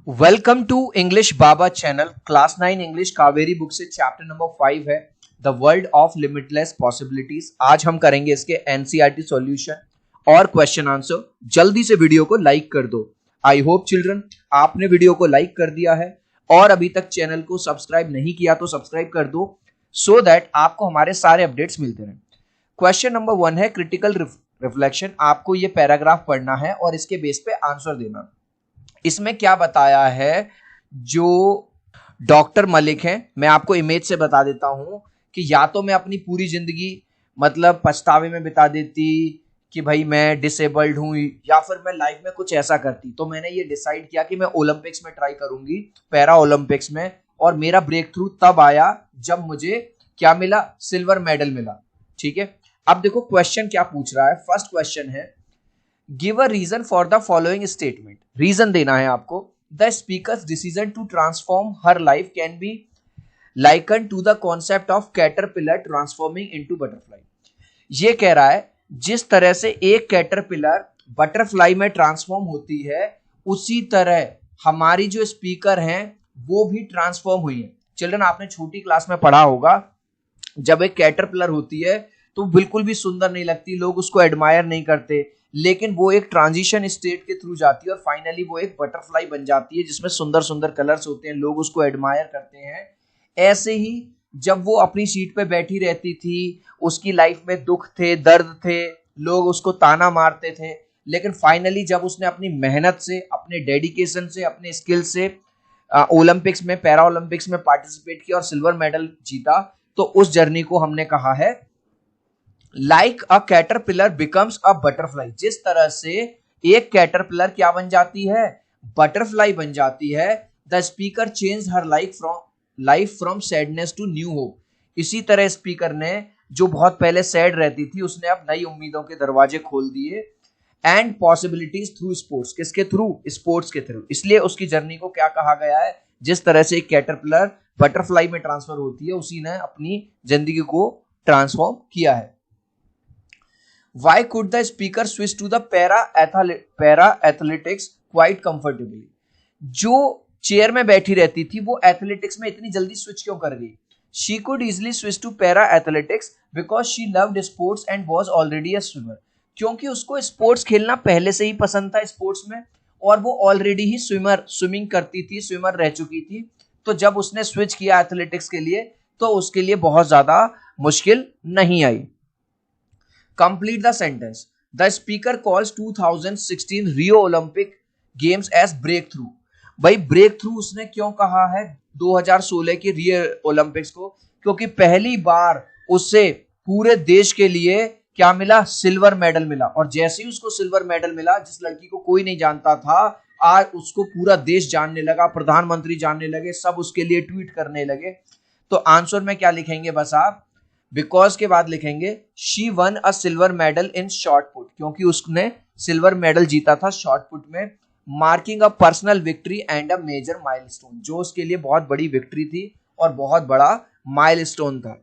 Welcome to English Baba channel. Class 9 English Kaveri book से chapter number 5 है the world of limitless possibilities. आज हम करेंगे इसके एनसीईआरटी सॉल्यूशन और क्वेश्चन आंसर। जल्दी से वीडियो को लाइक कर दो। आई होप चिल्ड्रन आपने वीडियो को लाइक कर दिया है और अभी तक चैनल को सब्सक्राइब नहीं किया तो सब्सक्राइब कर दो सो दैट आपको हमारे सारे अपडेट्स मिलते रहें। क्वेश्चन नंबर 1 है क्रिटिकल रिफ्लेक्शन। आपको ये पैराग्राफ पढ़ना है और इसके बेस पे आंसर देना। इसमें क्या बताया है, जो डॉक्टर मलिक हैं, मैं आपको इमेज से बता देता हूं कि या तो मैं अपनी पूरी जिंदगी मतलब पछतावे में बिता देती कि भाई मैं डिसेबल्ड हूं, या फिर मैं लाइफ में कुछ ऐसा करती। तो मैंने ये डिसाइड किया कि मैं ओलंपिक्स में ट्राई करूंगी, पैरा ओलंपिक्स में। और मेरा ब्रेक थ्रू तब आया जब मुझे क्या मिला, सिल्वर मेडल मिला। ठीक है, अब देखो क्वेश्चन क्या पूछ रहा है। फर्स्ट क्वेश्चन है give a reason for the following statement. Reason देना है आपको। The speaker's decision to transform her life can be liken to the concept of caterpillar transforming into butterfly. ये कह रहा है जिस तरह से एक कैटरपिलर बटरफ्लाई में ट्रांसफॉर्म होती है, उसी तरह हमारी जो स्पीकर हैं वो भी ट्रांसफॉर्म हुई है। चिल्ड्रन आपने छोटी क्लास में पढ़ा होगा, जब एक कैटरपिलर होती है तो बिल्कुल भी सुंदर नहीं लगती, लोग उसको एडमायर नहीं करते, लेकिन वो एक ट्रांजिशन स्टेट के थ्रू जाती है और फाइनली वो एक बटरफ्लाई बन जाती है जिसमें सुंदर सुंदर कलर्स होते हैं, लोग उसको एडमायर करते हैं। ऐसे ही जब वो अपनी सीट पे बैठी रहती थी, उसकी लाइफ में दुख थे, दर्द थे, लोग उसको ताना मारते थे, लेकिन फाइनली जब उसने अपनी मेहनत से, अपने डेडिकेशन से, अपने स्किल से ओलंपिक्स में, पैरा ओलंपिक्स में पार्टिसिपेट किया और सिल्वर मेडल जीता, तो उस जर्नी को हमने कहा है like a caterpillar becomes a butterfly. जिस तरह से एक कैटरपिलर क्या बन जाती है, बटरफ्लाई बन जाती है। The speaker change her life from sadness to new hope. इसी तरह स्पीकर ने, जो बहुत पहले सैड रहती थी, उसने अब नई उम्मीदों के दरवाजे खोल दिए। And possibilities through sports. किसके थ्रू? स्पोर्ट्स के थ्रू। इसलिए उसकी जर्नी को क्या कहा गया है, जिस तरह से एक कैटरपिलर बटरफ्लाई में ट्रांसफर होती है, उसी ने अपनी जिंदगी को ट्रांसफॉर्म किया है। Why could the speaker switch to the para athletics quite comfortably? जो चेयर में बैठी रहती थी वो एथलेटिक्स में इतनी जल्दी स्विच क्यों कर गई? She could easily switch to para athletics because she loved sports and was already a swimmer. क्योंकि उसको स्पोर्ट्स खेलना पहले से ही पसंद था स्पोर्ट्स में, और वो ऑलरेडी ही स्विमिंग करती थी, स्विमर रह चुकी थी। तो जब उसने स्विच किया एथलेटिक्स के लिए तो उसके लिए बहुत ज्यादा मुश्किल नहीं आई। Complete the sentence. The speaker calls 2016 Rio Olympic Games as breakthrough. भाई ब्रेक थ्रू उसने क्यों कहा है 2016 की रियो ओलंपिक्स को? क्योंकि पहली बार उससे पूरे देश के लिए क्या मिला, सिल्वर मेडल मिला। और जैसे ही उसको सिल्वर मेडल मिला, जिस लड़की को कोई नहीं जानता था, आज उसको पूरा देश जानने लगा, प्रधानमंत्री जानने लगे, सब उसके लिए ट्वीट करने लगे। तो आंसर में क्या लिखेंगे, बस आप बिकॉज के बाद लिखेंगे she won a silver medal in short put, क्योंकि उसने सिल्वर मेडल जीता था शॉर्ट पुट में। Marking a personal victory and a major milestone, जो उसके लिए बहुत बड़ी विक्ट्री थी और बहुत बड़ा माइलस्टोन था।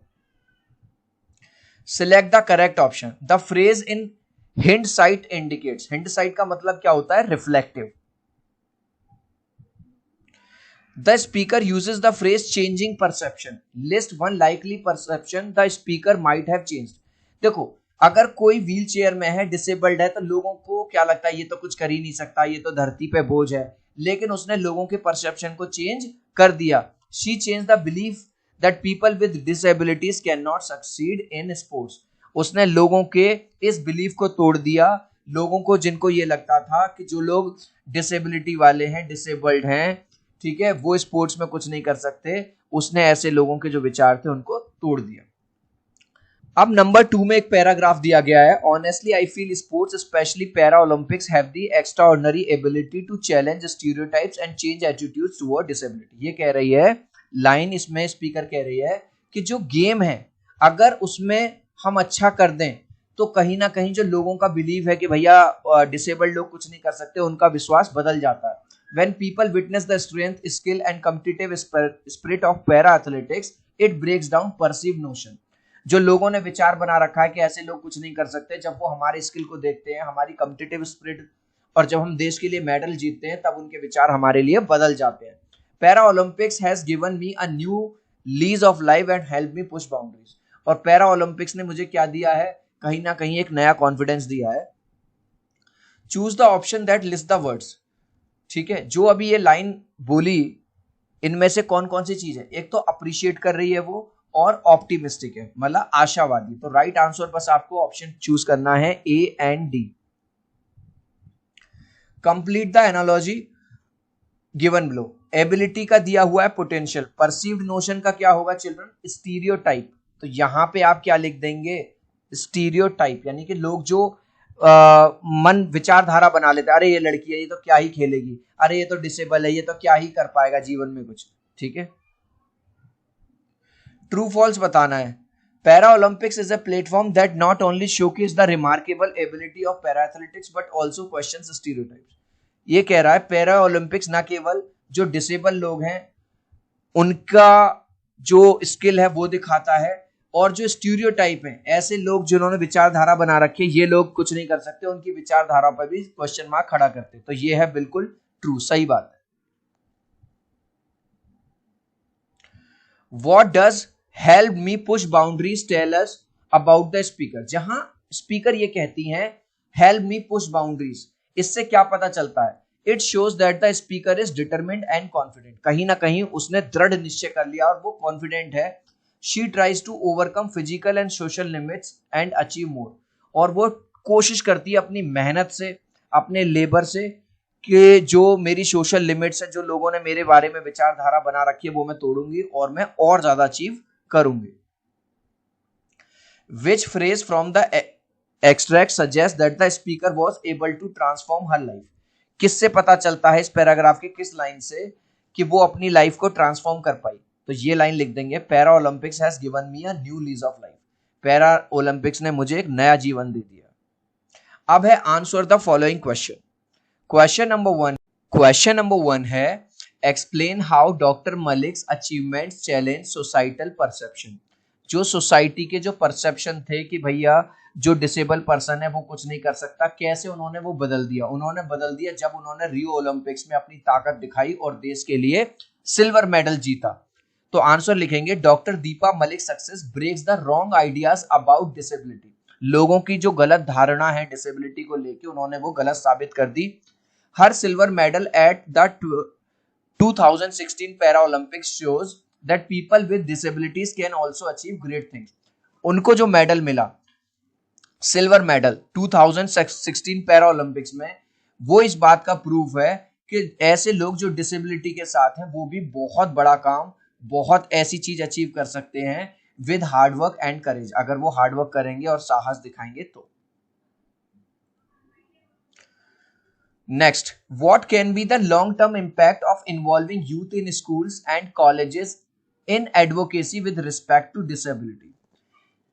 Select the correct option. The phrase in hindsight indicates. Hindsight का मतलब क्या होता है, reflective. The speaker uses the phrase changing perception. List one likely perception the speaker might have changed. देखो, अगर कोई व्हील चेयर में है, डिसेबल्ड है, तो लोगों को क्या लगता है, ये तो कुछ कर ही नहीं सकता, ये तो धरती पे बोझ है। लेकिन उसने लोगों के परसेप्शन को चेंज कर दिया। She changed the belief that people with disabilities cannot succeed in sports. उसने लोगों के इस बिलीफ को तोड़ दिया। लोगों को, जिनको ये लगता था कि जो लोग डिसेबिलिटी वाले हैं, डिसेबल्ड हैं, ठीक है, वो स्पोर्ट्स में कुछ नहीं कर सकते, उसने ऐसे लोगों के जो विचार थे उनको तोड़ दिया। अब नंबर 2 में एक पैराग्राफ दिया गया है। Honestly I feel sports specially para Olympics have the extraordinary ability to challenge stereotypes and change attitudes toward disability. ये कह रही है लाइन, इसमें स्पीकर कह रही है कि जो गेम है, अगर उसमें हम अच्छा कर दें तो कहीं ना कहीं जो लोगों का बिलीव है कि भैया डिसेबल्ड लोग कुछ नहीं कर सकते, उनका विश्वास बदल जाता है। When people witness the strength, skill and competitive spirit of para athletics, it breaks down perceived notion. जो लोगों ने विचार बना रखा है कि ऐसे लोग कुछ नहीं कर सकते, जब वो हमारे स्किल को देखते हैं, हमारी कॉम्पिटिटिव स्पिरिट और जब हम देश के लिए मेडल जीतते हैं तब उनके विचार हमारे लिए बदल जाते हैं। Para Olympics has given me a new lease of life and help me push boundaries. और पैरा ओलंपिक्स ने मुझे क्या दिया है, कहीं ना कहीं एक नया कॉन्फिडेंस दिया है। Choose the option that list the words. ठीक है, जो अभी ये लाइन बोली इनमें से कौन कौन सी चीज है, एक तो अप्रिशिएट कर रही है वो, और ऑप्टिमिस्टिक है मतलब आशावादी। तो राइट आंसर बस आपको ऑप्शन चूज करना है A and D. Complete the analogy given below. Ability का दिया हुआ है पोटेंशियल, परसीव्ड नोशन का क्या होगा चिल्ड्रन, स्टीरियोटाइप। तो यहां पे आप क्या लिख देंगे, स्टीरियोटाइप, यानी कि लोग जो मन विचारधारा बना लेते, अरे ये लड़की है ये तो क्या ही खेलेगी, अरे ये तो डिसेबल है ये तो क्या ही कर पाएगा जीवन में कुछ। ठीक है, ट्रू फॉल्स बताना है। Para Olympics is a platform that not only showcase the remarkable ability of para athletics but also questions stereotypes. ये कह रहा है पैरा ओलंपिक्स ना केवल जो डिसेबल लोग हैं उनका जो स्किल है वो दिखाता है, और जो स्टीरियोटाइप है, ऐसे लोग जिन्होंने विचारधारा बना रखी है, ये लोग कुछ नहीं कर सकते, उनकी विचारधारा पर भी क्वेश्चन मार्क खड़ा करते। तो ये है बिल्कुल ट्रू, सही बात है। What does help me push boundaries tell us about the speaker? जहां स्पीकर ये कहती हैं help me push boundaries, इससे क्या पता चलता है, it shows that the speaker is determined and confident। कहीं ना कहीं उसने दृढ़ निश्चय कर लिया और वो कॉन्फिडेंट है। She tries to overcome physical and social limits and achieve more। और वो कोशिश करती है अपनी मेहनत से, अपने लेबर से, कि जो मेरी सोशल लिमिट्स है, जो लोगों ने मेरे बारे में विचारधारा बना रखी है, वो मैं तोड़ूंगी और मैं और ज्यादा अचीव करूंगी। Which phrase from the extract suggests that the speaker was able to transform her life? किससे पता चलता है इस पैराग्राफ के किस लाइन से कि वो अपनी लाइफ को ट्रांसफॉर्म कर पाई? तो ये लाइन लिख देंगे, para Olympics has given me a new lease of life. Para Olympics ने मुझे एक नया जीवन दे दिया। अब है answer the following question. Question number one है explain how doctor Malik's achievements challenge societal perception. जो सोसाइटी के जो परसेप्शन थे कि भैया जो डिसेबल पर्सन है वो कुछ नहीं कर सकता, कैसे उन्होंने वो बदल दिया। उन्होंने बदल दिया जब उन्होंने रियो ओलंपिक्स में अपनी ताकत दिखाई और देश के लिए सिल्वर मेडल जीता। तो आंसर लिखेंगे doctor Deepa Malik success breaks the wrong ideas about disability. लोगों की जो गलत धारणा है डिसेबिलिटी को लेके उन्होंने वो गलत साबित कर दी। हर silver medal at the 2016 para Olympics shows that people with disabilities can also achieve great things. उनको जो मेडल मिला सिल्वर मेडल 2016 पैरा ओलंपिक्स में, वो इस बात का प्रूफ है कि ऐसे लोग जो डिसेबिलिटी के साथ हैं वो भी बहुत बड़ा काम, बहुत ऐसी चीज अचीव कर सकते हैं विद हार्डवर्क एंड करेज, अगर वो हार्डवर्क करेंगे और साहस दिखाएंगे तो। Next, what can be the long-term impact of involving youth in schools and colleges in advocacy with respect to disability?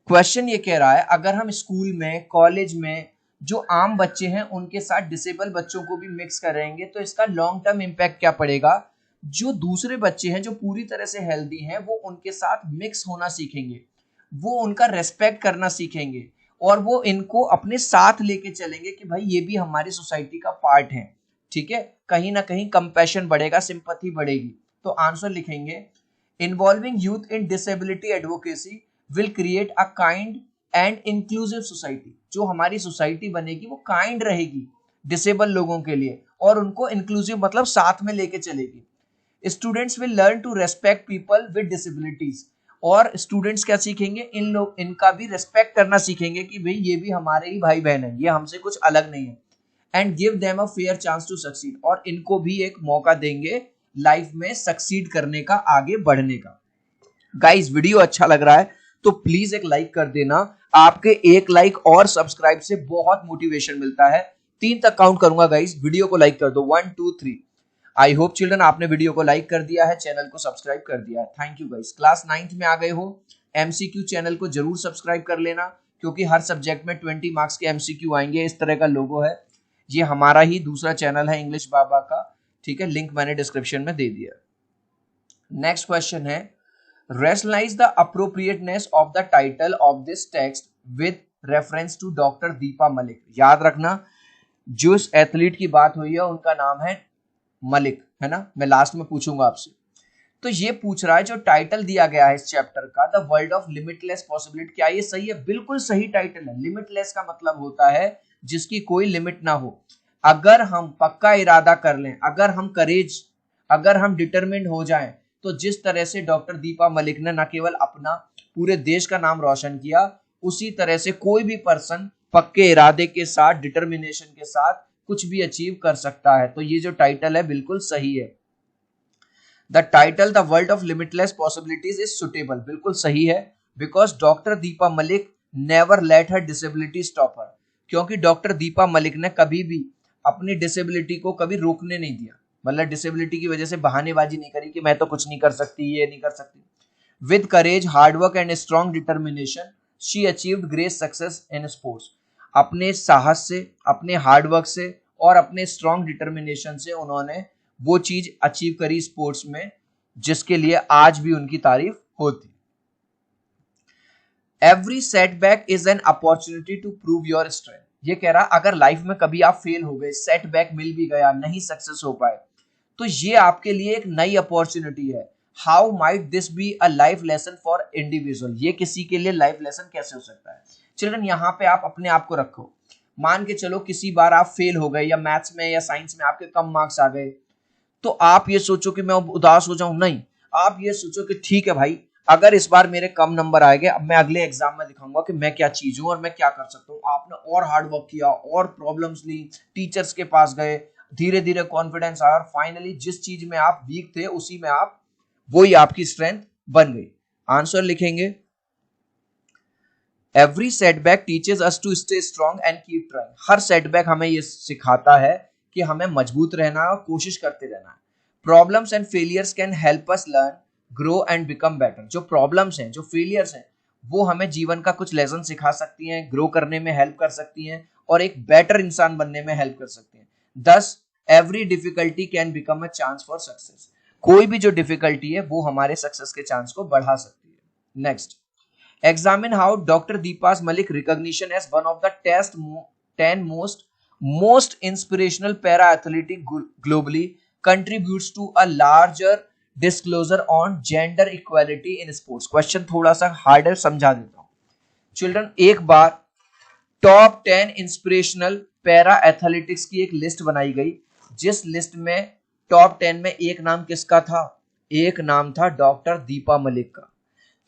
Question ये कह रहा है अगर हम स्कूल में, कॉलेज में जो आम बच्चे हैं उनके साथ डिसेबल बच्चों को भी मिक्स करेंगे तो इसका लॉन्ग टर्म इम्पैक्ट क्या पड़ेगा। जो दूसरे बच्चे हैं जो पूरी तरह से हेल्दी हैं वो उनके साथ मिक्स होना सीखेंगे, वो उनका रेस्पेक्ट करना सीखेंगे और वो इनको अपने साथ लेके चलेंगे कि भाई ये भी हमारी सोसाइटी का पार्ट है। ठीक है, कहीं ना कहीं कंपैशन बढ़ेगा, सिंपैथी बढ़ेगी। तो आंसर लिखेंगे involving youth in disability advocacy will create a kind and inclusive society. जो हमारी सोसाइटी बनेगी वो काइंड रहेगी डिसेबल लोगों के लिए और उनको इंक्लूसिव मतलब साथ में लेके चलेगी। Students will learn to respect people with disabilities. और स्टूडेंट्स क्या सीखेंगे, इन लोग इनका भी रेस्पेक्ट करना सीखेंगे कि भाई ये भी हमारे ही भाई बहन है, ये हमसे कुछ अलग नहीं है। And give them a fair chance to succeed. और इनको भी एक मौका देंगे लाइफ में सक्सीड करने का, आगे बढ़ने का। गाइस वीडियो अच्छा लग रहा है तो प्लीज एक लाइक कर देना। आपके एक लाइक और सब्सक्राइब से बहुत मोटिवेशन मिलता है। 3 तक काउंट करूंगा गाइस, वीडियो को लाइक कर दो, 1 2 3। आई होप चिल्ड्रन आपने वीडियो को लाइक कर दिया है, चैनल को सब्सक्राइब कर दिया है। Thank you guys. Class 9th में आ गए हो, एमसीक्यू चैनल को जरूर सब्सक्राइब कर लेना क्योंकि हर सब्जेक्ट में 20 मार्क्स के एमसीक्यू आएंगे। इस तरह का लोगो है, ये हमारा ही दूसरा चैनल है इंग्लिश बाबा का। ठीक है, लिंक मैंने डिस्क्रिप्शन में दे दिया। नेक्स्ट क्वेश्चन है rationalize the appropriateness of the title of this text with reference to doctor Deepa Malik. याद रखना जिस एथलीट की बात हुई है उनका नाम है मलिक, है ना, मैं लास्ट में पूछूंगा आपसे। तो ये पूछ रहा है जो टाइटल दिया गया है इस चैप्टर का, the world of limitless possibility, क्या ये सही है? बिल्कुल सही टाइटल है। लिमिटलेस का मतलब होता है जिसकी कोई लिमिट ना हो। अगर हम पक्का इरादा कर लें, अगर हम डिटरमिन्ड हो जाएं, तो जिस तरह से डॉक्टर दीपा मलिक ने न केवल अपना पूरे देश का नाम रोशन किया, उसी तरह से कोई भी पर्सन पक्के इरादे के साथ, डिटर्मिनेशन के साथ कुछ भी अचीव कर सकता है। तो ये जो टाइटल है बिल्कुल सही है। The title the world of limitless possibilities is suitable, बिल्कुल सही है, because doctor Deepa Malik never let her disability stop हर, क्योंकि डॉक्टर दीपा मलिक ने कभी भी अपनी डिसेबिलिटी को कभी रोकने नहीं दिया। मतलब डिसेबिलिटी की वजह से बहानेबाजी नहीं करी कि मैं तो कुछ नहीं कर सकती, ये नहीं कर सकती। With courage, hard work and strong determination she achieved great success in sports. अपने साहस से, अपने हार्डवर्क से और अपने स्ट्रॉन्ग डिटर्मिनेशन से उन्होंने वो चीज अचीव करी स्पोर्ट्स में, जिसके लिए आज भी उनकी तारीफ होती। Every setback is an opportunity to prove your strength. ये कह रहा अगर लाइफ में कभी आप फेल हो गए, सेटबैक मिल भी गया, नहीं सक्सेस हो पाए, तो ये आपके लिए एक नई अपॉर्चुनिटी है। How might this be a life lesson for individual, ये किसी के लिए लाइफ लेसन कैसे हो सकता है? चिल्ड्रन, यहाँ पे आप अपने आप को रखो। मान के चलो किसी बार आप फेल हो गए, या मैथ्स में या साइंस में आपके कम मार्क्स आ गए, तो आप ये सोचो कि मैं उदास हो जाऊं, नहीं। आप ये सोचो कि ठीक है भाई, अगर इस बार मेरे कम नंबर आए गए, अब मैं अगले एग्जाम में दिखाऊंगा कि मैं क्या चीज हूं और मैं क्या कर सकता हूं। आपने और हार्ड वर्क किया और प्रॉब्लम्स ली, टीचर्स के पास गए, धीरे धीरे कॉन्फिडेंस आया और फाइनली जिस चीज में आप वीक थे उसी में आप, वही आपकी स्ट्रेंथ बन गई। आंसर लिखेंगे, every setback teaches us to stay strong and keep trying. हर सेटबैक हमें ये सिखाता है कि हमें मजबूत रहना है और कोशिश करते रहना है। Problems and failures can help us learn, grow and become better. जो प्रॉब्लम्स हैं, जो फेलियर्स हैं, वो हमें जीवन का कुछ लेसन सिखा सकती हैं, ग्रो करने में हेल्प कर सकती हैं और एक बेटर इंसान बनने में हेल्प कर सकती हैं। दस, every difficulty can become a chance for success. कोई भी जो डिफिकल्टी है वो हमारे सक्सेस के चांस को बढ़ा सकती है। Next, examine how Dr. Deepa's Malik recognition as one of the 10 most inspirational para athletic globally contributes to a larger disclosure on gender equality in sports। Question थोड़ा सा हार्ड है, समझा देता हूं। चिल्ड्रन, एक बार टॉप 10 इंस्पिरेशनल पैरा एथलेटिक्स की एक list बनाई गई, जिस लिस्ट में टॉप 10 में एक नाम किसका था? एक नाम था डॉक्टर दीपा मलिक का।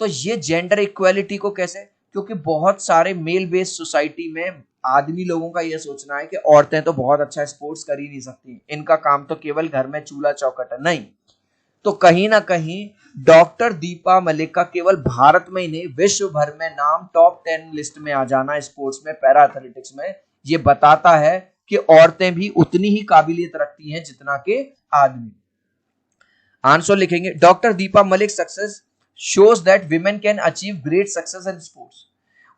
तो ये जेंडर इक्वालिटी को कैसे, क्योंकि बहुत सारे मेल बेस्ड सोसाइटी में आदमी लोगों का ये सोचना है कि औरतें तो बहुत अच्छा स्पोर्ट्स कर ही नहीं सकती, इनका काम तो केवल घर में चूल्हा चौखट है। नहीं, तो कहीं ना कहीं डॉक्टर दीपा मलिक का केवल भारत में ही नहीं, विश्व भर में नाम टॉप 10 लिस्ट में आ जाना स्पोर्ट्स में, पैरा एथलेटिक्स में, ये बताता है कि औरतें भी उतनी ही काबिलियत रखती हैं जितना के आदमी। आंसर लिखेंगे, doctor Deepa Malik success shows that women can achieve great success in sports।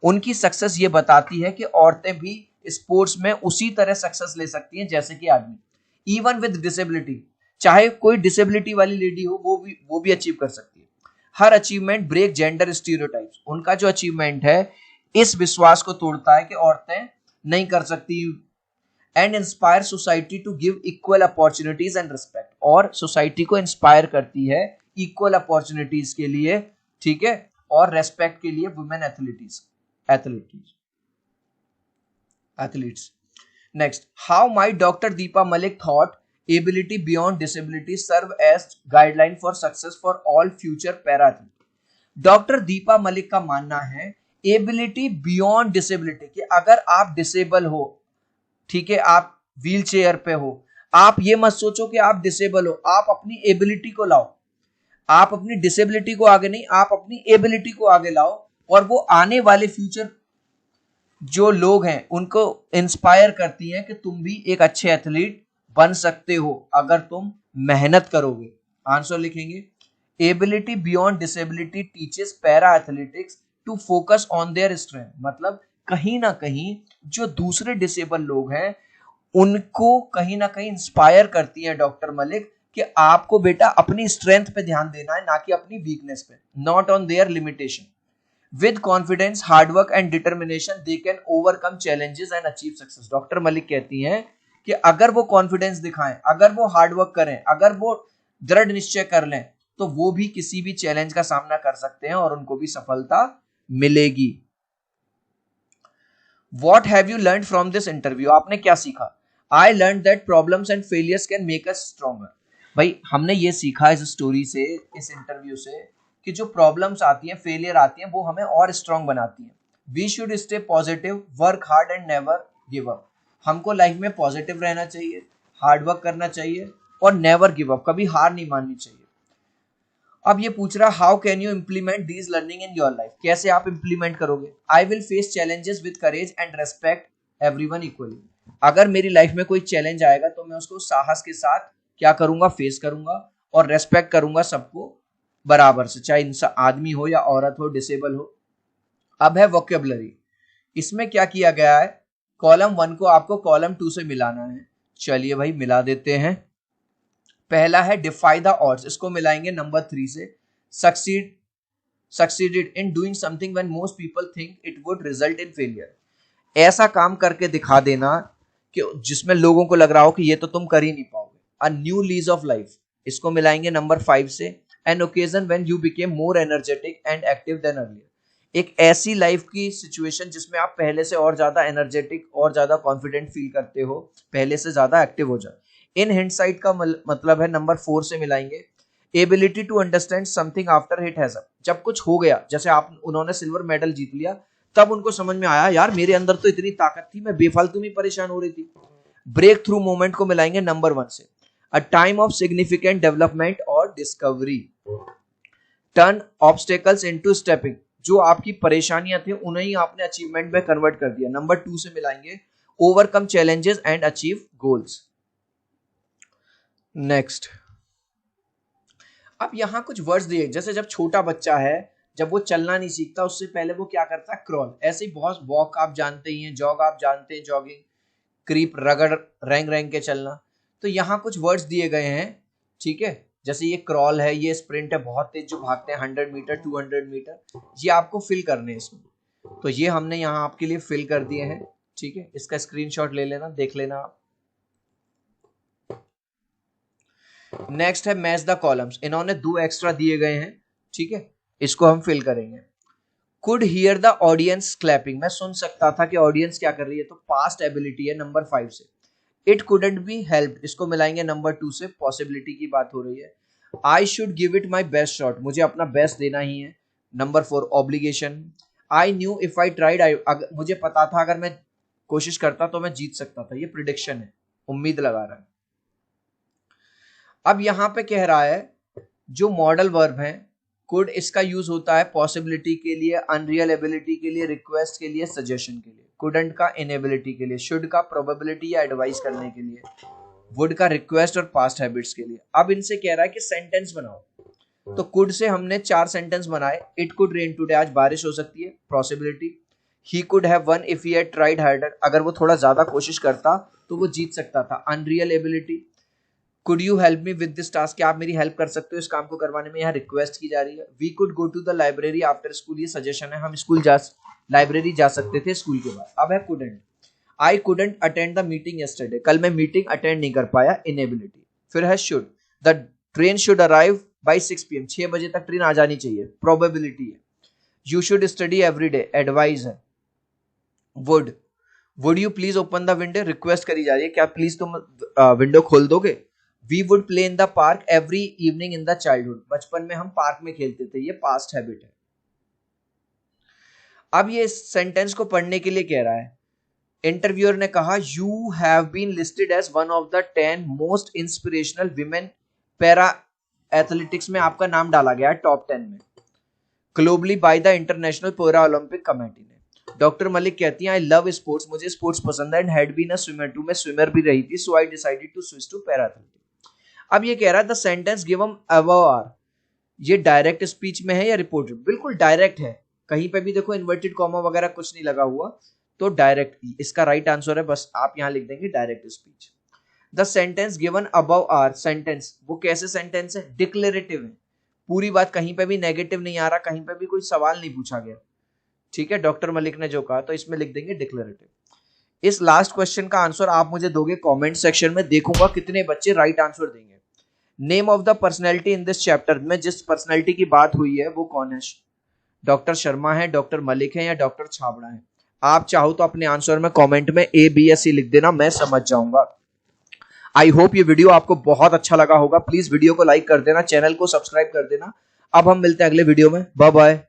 उनकी सक्सेस ये बताती है कि औरतें भी स्पोर्ट्स में उसी तरह सक्सेस ले सकती हैं जैसे कि आदमी। इवन विद डिसेबिलिटी, चाहे कोई डिसेबिलिटी वाली लेडी हो, वो भी अचीव कर सकती है। हर अचीवमेंट ब्रेक जेंडर स्टीरियोटाइप्स। उनका जो अचीवमेंट है इस विश्वास को तोड़ता है कि औरतें नहीं कर सकती, and inspire society to give equal opportunities and respect. और सोसाइटी को इंस्पायर करती है इक्वल अपॉर्चुनिटीज के लिए, ठीक है, और रेस्पेक्ट के लिए women athletes. Next, how might doctor Deepa Malik thought ability beyond disability serve as guideline for success for all future para athlete. Doctor Deepa Malik का मानना है एबिलिटी बियॉन्ड डिसेबिलिटी, कि अगर आप डिसेबल हो, ठीक है, आप व्हील चेयर पे हो, आप ये मत सोचो कि आप डिसेबल हो, आप अपनी एबिलिटी को लाओ। आप अपनी डिसेबिलिटी को आगे नहीं, आप अपनी एबिलिटी को आगे लाओ, और वो आने वाले फ्यूचर जो लोग हैं उनको इंस्पायर करती हैं कि तुम भी एक अच्छे एथलीट बन सकते हो अगर तुम मेहनत करोगे। आंसर लिखेंगे, ability beyond disability teaches para athletics to focus on their strength. मतलब कहीं ना कहीं जो दूसरे डिसेबल लोग हैं उनको कहीं ना कहीं इंस्पायर करती है डॉक्टर मलिक कि आपको बेटा अपनी स्ट्रेंथ पे ध्यान देना है, ना कि अपनी वीकनेस पे, not on their limitation. With confidence, hard work and determination they can overcome challenges and achieve success. Doctor Malik कहती हैं कि अगर वो कॉन्फिडेंस दिखाएं, अगर वो हार्डवर्क करें, अगर वो दृढ़ निश्चय कर लें, तो वो भी किसी भी चैलेंज का सामना कर सकते हैं और उनको भी सफलता मिलेगी। What have you learned from this interview? आपने क्या सीखा? I learned that problems and failures can make us stronger. भाई हमने ये सीखा इस स्टोरी से, इस इंटरव्यू से, कि जो प्रॉब्लम्स आती हैं, फेलियर आती हैं, वो हमें और स्ट्रांग बनाती हैं। We should stay positive, work hard and never give up. हमको लाइफ में पॉजिटिव रहना चाहिए, हार्ड वर्क करना चाहिए और नेवर गिव अप, कभी हार नहीं माननी चाहिए। अब ये पूछ रहा, how can you implement these learning in your life? कैसे आप इम्प्लीमेंट करोगे? I will face challenges with courage and respect everyone equally. अगर मेरी लाइफ में कोई चैलेंज आएगा तो मैं उसको साहस के साथ क्या करूंगा? फेस करूंगा और रेस्पेक्ट करूंगा सबको बराबर से, चाहे इंसान आदमी हो या औरत हो, डिसेबल हो। अब है वोकेबलरी। इसमें क्या किया गया है? कॉलम 1 को आपको कॉलम 2 से मिलाना है। चलिए भाई मिला देते हैं। पहला है डिफाई द ऑड्स, इसको मिलाएंगे नंबर 3 से। Succeeded in doing something when most people think it would result in failure. ऐसा काम करके दिखा देना कि जिसमें लोगों को लग रहा हो कि ये तो तुम कर ही नहीं पाओगे। A new lease of life, इसको मिलाएंगे नंबर 5 से। An occasion when you became more energetic and active than earlier. एक ऐसी लाइफ की सिचुएशन जिसमें आप पहले से और ज्यादा एनर्जेटिक और ज्यादा कॉन्फिडेंट फील करते हो, पहले से ज्यादा एक्टिव हो जाए। इन हिंडसाइट का मतलब है नंबर 4 से मिलाएंगे। Ability to understand something after it has, जब कुछ हो गया, जैसे आप उन्होंने सिल्वर मेडल जीत लिया, तब उनको समझ में आया यार मेरे अंदर तो इतनी ताकत थी, मैं बेफालतू में परेशान हो रही थी। ब्रेक थ्रू मोमेंट को मिलाएंगे नंबर 1 से। A time of significant development और discovery. Turn obstacles into stepping, जो आपकी परेशानियां थी उन्हें ही आपने अचीवमेंट में कन्वर्ट कर दिया। नंबर 2 से मिलाएंगे overcome challenges and achieve goals. Next, अब यहां कुछ वर्ड्स दिए, जैसे जब छोटा बच्चा है, जब वो चलना नहीं सीखता, उससे पहले वो क्या करता है? क्रॉल। ऐसे ही बहुत, वॉक आप जानते ही हैं, जॉग आप जानते हैं, जॉगिंग, क्रीप, रगड़, रेंग रेंग के चलना। तो यहाँ कुछ वर्ड्स दिए गए हैं, ठीक है। जैसे ये क्रॉल है, ये स्प्रिंट है, बहुत तेज जो भागते हैं 100 मीटर 200 मीटर, ये आपको फिल करने हैं इसमें। तो ये हमने यहाँ आपके लिए फिल कर दिए हैं, ठीक है। इसका स्क्रीनशॉट ले लेना, देख लेना आप। नेक्स्ट है मैच द कॉलम्स, इन्होंने 2 एक्स्ट्रा दिए गए हैं, ठीक है, इसको हम फिल करेंगे। Could hear the audience clapping, मैं सुन सकता था कि ऑडियंस क्या कर रही है, तो पास्ट एबिलिटी है नंबर 5 से। इट कुडंट बी हेल्प्ड, इसको मिलाएंगे नंबर 2 से, पॉसिबिलिटी की बात हो रही है। I should give it my best shot, मुझे अपना बेस्ट देना ही है, number 4 obligation. I knew if I tried, मुझे पता था अगर मैं कोशिश करता तो मैं जीत सकता था, ये प्रिडिक्शन है, उम्मीद लगा रहा है। अब यहां पे कह रहा है जो मॉडल वर्ब है, कुड, इसका यूज होता है पॉसिबिलिटी के लिए, अनरियल एबिलिटी के लिए, रिक्वेस्ट के लिए, सजेशन के लिए। कुडंट का इनएबिलिटी के लिए, शुड का प्रोबेबिलिटी या एडवाइस करने के लिए, वुड का रिक्वेस्ट और पास्ट हैबिट्स के लिए। अब इनसे कह रहा है कि सेंटेंस बनाओ। तो कुड से हमने 4 सेंटेंस बनाए। इट कुड रेन टुडे, आज बारिश हो सकती है, possibility. He could have one if he had tried harder, अगर वो थोड़ा ज्यादा कोशिश करता तो वो जीत सकता था, unreal ability. Could you help me with this task, क्या आप मेरी हेल्प कर सकते हो इस काम को करवाने में, यहाँ रिक्वेस्ट की जा रही है। We could go to the library after school, ये सजेशन है, हम लाइब्रेरी जा सकते थे स्कूल के बाद। अब है couldn't. I couldn't attend the meeting yesterday, कल मैं मीटिंग अटेंड नहीं कर पाया, इनएबिलिटी। फिर है should, the train should arrive by 6 PM, 6 बजे तक ट्रेन आ जानी चाहिए, प्रोबेबिलिटी है। You should study every day, advice है। Would you please open the window, request करी जा रही है, क्या प्लीज तुम विंडो खोल दोगे। We would play in the park every evening in the childhood, बचपन में हम पार्क में खेलते थे, ये पास्ट हैबिट है। अब ये सेंटेंस को पढ़ने के लिए कह रहा है, इंटरव्यूअर ने कहा you have been listed as one of the 10 most inspirational women para athletics में आपका नाम डाला गया है टॉप 10 में, globally by the international para Olympic committee ने। डॉक्टर मलिक कहती हैं आई लव स्पोर्ट्स, मुझे स्पोर्ट्स पसंद है, and had been a swimmer too, मैं स्विमर भी रही थी, so I decided to switch to para athletics. अब ये कह रहा है the sentence given above are, ये डायरेक्ट स्पीच में है या रिपोर्टेड? बिल्कुल डायरेक्ट है, कहीं पे भी देखो इन्वर्टेड कॉमा वगैरह कुछ नहीं लगा हुआ, तो डायरेक्ट इसका राइट आंसर है, बस आप यहां लिख देंगे direct speech. The sentence given above are, sentence वो कैसे सेंटेंस है? डिक्लेरेटिव है, पूरी बात, कहीं पे भी नेगेटिव नहीं आ रहा, कहीं पे भी कोई सवाल नहीं पूछा गया, ठीक है, डॉक्टर मलिक ने जो कहा, तो इसमें लिख देंगे डिक्लेरेटिव। इस लास्ट क्वेश्चन का आंसर आप मुझे दोगे कमेंट सेक्शन में, देखूंगा कितने बच्चे राइट आंसर देंगे। Name of the personality in this chapter, में जिस पर्सनैलिटी की बात हुई है वो कौन है? डॉक्टर शर्मा है, डॉक्टर मलिक है, या डॉक्टर छाबड़ा है? आप चाहो तो अपने आंसर में कमेंट में A, B या C लिख देना, मैं समझ जाऊंगा। आई होप ये वीडियो आपको बहुत अच्छा लगा होगा। प्लीज वीडियो को लाइक कर देना, चैनल को सब्सक्राइब कर देना। अब हम मिलते हैं अगले वीडियो में। Bye bye.